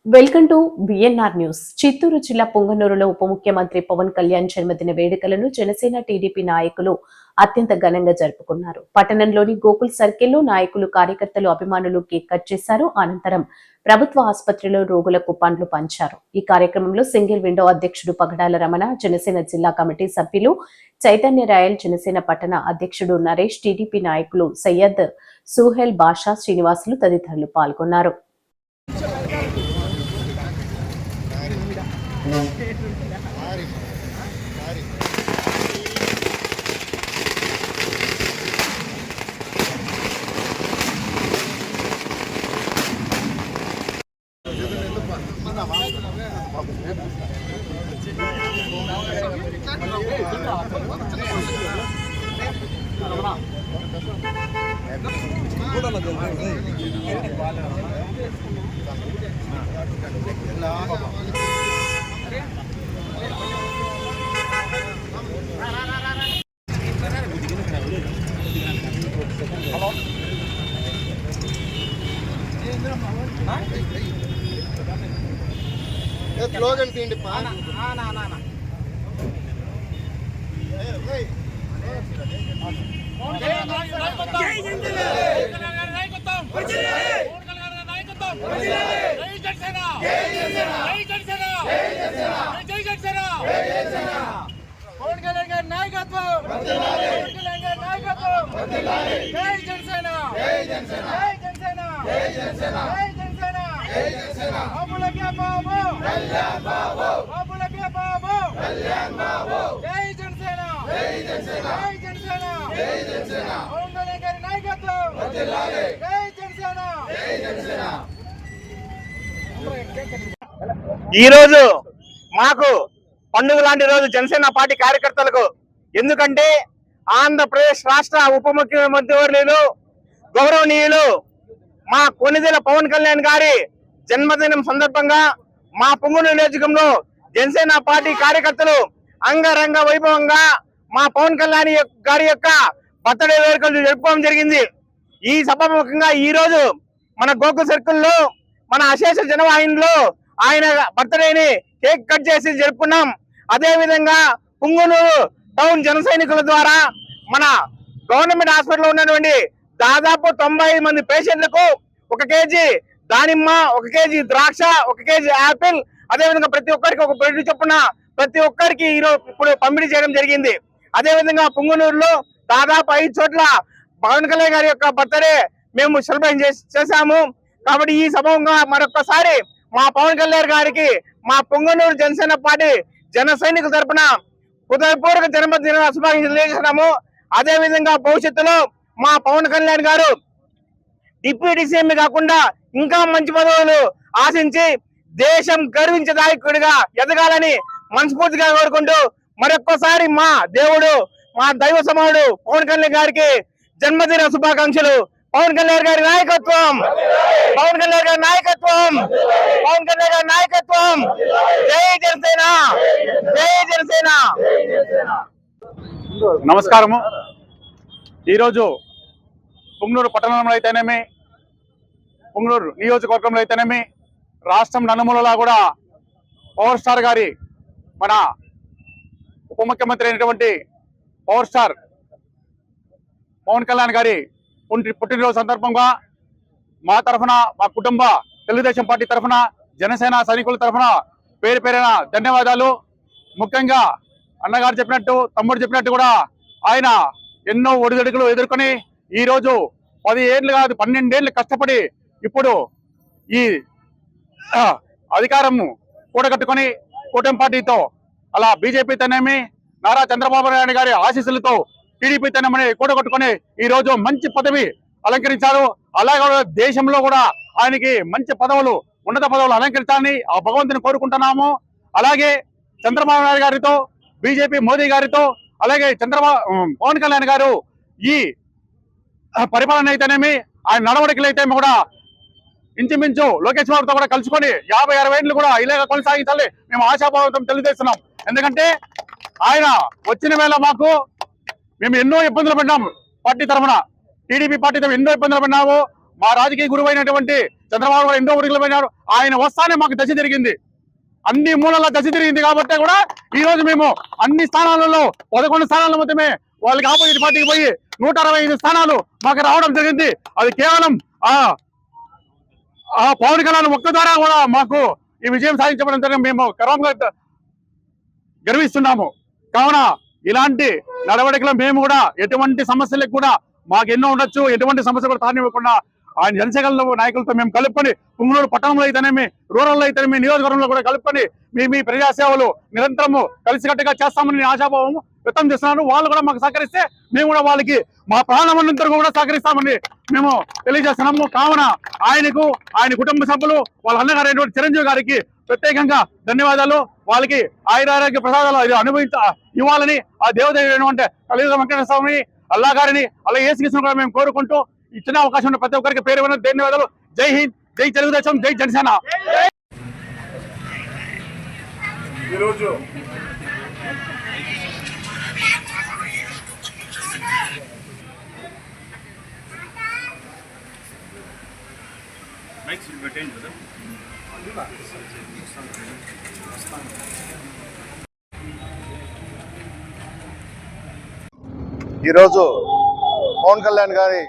Welcome to BNR news. Chittoor జిల్లా పొంగనూరులో ఉప ముఖ్యమంత్రి పవన్ కళ్యాణ్ జన్మదిన వేడుకలను జనసేన టీడీపీ నాయకులు అత్యంత ఘనంగా జరుపుకున్నారు. పట్టణంలోని గోకుల్ సర్కిల్లో నాయకులు, కార్యకర్తలు, అభిమానులు కేక్ కట్ చేశారు. అనంతరం ప్రభుత్వ ఆసుపత్రిలో రోగులకు పండ్లు పంచారు. ఈ కార్యక్రమంలో సింగిల్ విండో అధ్యక్షుడు పగడాల రమణ, జనసేన జిల్లా కమిటీ సభ్యులు చైతన్య రాయల్, జనసేన పట్టణ అధ్యక్షుడు నరేష్, టీడీపీ నాయకులు సయ్యద్, సుహెల్ బాషా, శ్రీనివాసులు తదితరులు పాల్గొన్నారు. స్లోగన్ తీయండి ఈ రోజు మాకు పండుగ లాంటి రోజు జనసేన పార్టీ కార్యకర్తలకు. ఎందుకంటే ఆంధ్రప్రదేశ్ రాష్ట్ర ఉప ముఖ్యమంత్రి వర్యులు గౌరవనీయులు మా కొనిదెల పవన్ కళ్యాణ్ గారి జన్మదినం సందర్భంగా మా పొంగనూరు నియోజకంలో జనసేన పార్టీ కార్యకర్తలు అంగరంగ వైభవంగా మా పవన్ కళ్యాణ్ గారి యొక్క బర్త్డే వేడుకలు జరుపుకోవడం జరిగింది. ఈ సభాముఖంగా ఈ రోజు మన గోకుల్ సర్కిల్లో మన అశేష జనవాహినిలో ఆయన బర్త్డేని కేక్ కట్ చేసి జరుపుకున్నాం. అదే విధంగా పొంగనూరు టౌన్ జన సైనికుల ద్వారా మన గవర్నమెంట్ హాస్పిటల్లో ఉన్నటువంటి దాదాపు 90 మంది పేషెంట్లకు 1 కేజీ దానిమ్మ, 1 కేజీ ద్రాక్ష, 1 కేజీ యాపిల్, అదేవిధంగా ప్రతి ఒక్కరికి 1 బ్రెడ్ చొప్పున ప్రతి ఒక్కరికి ఇప్పుడు పంపిణీ చేయడం జరిగింది. అదే విధంగా పొంగనూరులో దాదాపు 5 చోట్ల పవన్ కళ్యాణ్ గారి యొక్క బర్త్డే మేము సెలబ్రేట్ చేశాము. కాబట్టి ఈ సభంగా మరొకసారి మా పవన్ కళ్యాణ్ గారికి మా పొంగనూరు జనసేన పార్టీ జన సైనికుల తరపున హృదయపూర్వక జన్మదిన శుభాకాంక్షలు తెలియజేస్తున్నాము. అదే విధంగా భవిష్యత్తులో మా పవన్ కళ్యాణ్ గారు డిప్యూటీ సీఎం కాకుండా ఇంకా మంచి పదవులు ఆశించి దేశం గర్వించే నాయకుడిగా ఎదగాలని మనస్ఫూర్తిగా కోరుకుంటూ మరొక్కసారి మా దేవుడు, మా దైవ సమానుడు పవన్ కళ్యాణ్ గారికి జన్మదిన శుభాకాంక్షలు. పవన్ కళ్యాణ్ గారి నాయకత్వం, పవన్ కళ్యాణ్ గారి నాయకత్వం, పవన్ కళ్యాణ్ గారి నాయకత్వం. జై జనసేన, జై జనసేన. నమస్కారము. ఈరోజు పొంగనూరు పట్టణంలో అయితేనేమి, పొంగనూరు నియోజకవర్గంలో అయితేనేమి, రాష్ట్రం నలుమూలలా కూడా పవర్ స్టార్ గారి, మన ఉప ముఖ్యమంత్రి అయినటువంటి పవర్ స్టార్ పవన్ కళ్యాణ్ గారి పుట్టినరోజు సందర్భంగా మా తరఫున, మా కుటుంబ తెలుగుదేశం పార్టీ తరఫున, జనసేన సైనికుల తరఫున పేరు పేరున ధన్యవాదాలు. ముఖ్యంగా అన్నగారు చెప్పినట్టు, తమ్ముడు చెప్పినట్టు కూడా ఆయన ఎన్నో ఒడిదుడుకులు ఎదుర్కొని ఈరోజు 10 ఏళ్ళు కాదు 12 ఏళ్ళు కష్టపడి ఇప్పుడు ఈ అధికారం కూడగట్టుకొని కూటమి పార్టీతో, అలా బీజేపీ తనేమి, నారా చంద్రబాబు నాయుడు గారి ఆశీస్సులతో టీడీపీ తనమని కూడగట్టుకొని ఈ రోజు మంచి పదవి అలంకరించారు. అలాగే దేశంలో కూడా ఆయనకి మంచి పదవులు, ఉన్నత పదవులు అలంకరించాలని ఆ భగవంతుని కోరుకుంటున్నాము. అలాగే చంద్రబాబు నాయుడు గారితో, బీజేపీ మోదీ గారితో, అలాగే పవన్ కళ్యాణ్ గారు ఈ పరిపాలన అయితేనేమి, ఆయన నడవడికలు అయితే కూడా ఇంచుమించు లోకేష్ బాబుతో కూడా కలుసుకొని 50-60 ఏళ్ళు కూడా ఇలాగ కొనసాగించాలి మేము ఆశాభావంతో తెలియజేస్తున్నాం. ఎందుకంటే ఆయన వచ్చిన వేళ మేము ఎన్నో ఇబ్బందులు పడినాము. పార్టీ తరఫున, టీడీపీ పార్టీ తరఫున ఎన్నో ఇబ్బందులు పడినాము. మా రాజకీయ గురువైనటువంటి చంద్రబాబు గారు ఎన్నో ఊరికి పోయినారు. ఆయన వస్తానే మాకు దశ జరిగింది, అన్ని మూలల దశ తిరిగింది. కాబట్టి కూడా ఈ రోజు మేము అన్ని స్థానాలలో 11 స్థానాల మాత్రమే వాళ్ళకి ఆపోజిట్ పార్టీకి పోయి 165 స్థానాలు మాకు రావడం జరిగింది. అది కేవలం ఆ పవన్ కళ్యాణ్ ఒక్క ద్వారా కూడా మాకు ఈ విజయం సాధించడం మేము గర్విస్తున్నాము. కావున ఇలాంటి నడవడికలో మేము కూడా ఎటువంటి సమస్యలకు కూడా మాకు ఎన్నో ఉండొచ్చు, ఎటువంటి సమస్య కూడా తానివ్వకుండా ఆయన జనసేన నాయకులతో మేము కలుపుకొని పుంగనూరు పట్టణంలో అయితేనేమి, రూరల్లో అయితేనేమి, నియోజకవర్గంలో కూడా కలుపుకొని మీ ప్రజాసేవలు నిరంతరము కలిసికట్టుగా చేస్తామని ఆశాభావం వ్యక్తం చేస్తున్నాను. వాళ్ళు కూడా మాకు సహకరిస్తే మేము కూడా వాళ్ళకి మా ప్రాణమంతరం కూడా సహకరిస్తామని మేము తెలియజేస్తున్నాము. కావున ఆయనకు, ఆయన కుటుంబ సభ్యులు, వాళ్ళ అన్నగారైనటువంటి చిరంజీవి గారికి ప్రత్యేకంగా ధన్యవాదాలు. వాళ్ళకి ఆయురారోగ్య ప్రసాదాలు ఇవ్వాలని ఆ దేవత కలియుగ వెంకటేశ్వర స్వామిని, అల్లా గారిని, అలా యేసుకృష్ణ కూడా మేము కోరుకుంటూ ఇచ్చిన అవకాశం ఉన్న ప్రతి ఒక్కరికి పేరు ధన్యవాదాలు. జై హింద్, జై తెలుగుదేశం, జై జనసేన. ఈరోజు ఈరోజు పవన్ కళ్యాణ్ గారి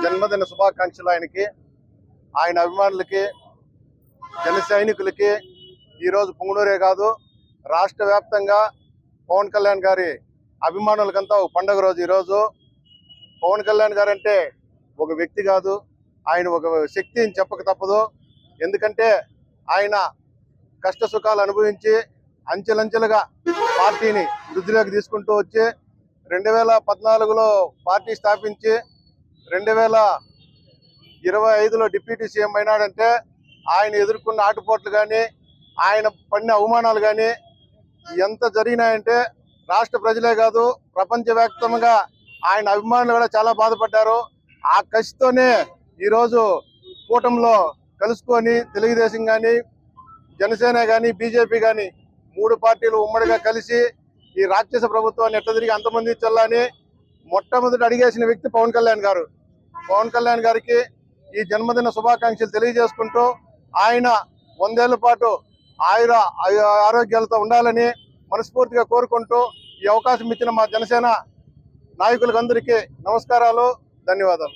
జన్మదిన శుభాకాంక్షలు ఆయనకి, ఆయన అభిమానులకి, జన సైనికులకి. ఈరోజు పుంగనూరే కాదు, రాష్ట్ర వ్యాప్తంగా పవన్ కళ్యాణ్ గారి అభిమానులకంతా ఒక పండుగ రోజు. ఈరోజు పవన్ కళ్యాణ్ గారు అంటే ఒక వ్యక్తి కాదు, ఆయన ఒక శక్తి అని చెప్పక తప్పదు. ఎందుకంటే ఆయన కష్ట సుఖాలు అనుభవించి అంచెలంచెలుగా పార్టీని వృద్ధిలోకి తీసుకుంటూ వచ్చి 2014లో పార్టీ స్థాపించి 2025లో డిప్యూటీ సీఎం అయినాడంటే ఆయన ఎదుర్కొన్న ఆటుపోట్లు కానీ, ఆయన పడిన అవమానాలు కానీ ఎంత జరిగినాయంటే రాష్ట్ర ప్రజలే కాదు, ప్రపంచవ్యాప్తంగా ఆయన అభిమానులు కూడా చాలా బాధపడ్డారు. ఆ కసితోనే ఈరోజు కూటమిలో కలుసుకొని తెలుగుదేశం కానీ, జనసేన కానీ, బీజేపీ కానీ 3 పార్టీలు ఉమ్మడిగా కలిసి ఈ రాక్షస ప్రభుత్వాన్ని ఎట్లా తిరిగి అంతమంది చల్లని మొట్టమొదటి అడిగేసిన వ్యక్తి పవన్ కళ్యాణ్ గారు. పవన్ కళ్యాణ్ గారికి ఈ జన్మదిన శుభాకాంక్షలు తెలియజేసుకుంటూ ఆయన 100 ఏళ్ల పాటు ఆరోగ్యాలతో ఉండాలని మనస్ఫూర్తిగా కోరుకుంటూ ఈ అవకాశం ఇచ్చిన మా జనసేన నాయకులందరికీ నమస్కారాలు, ధన్యవాదాలు.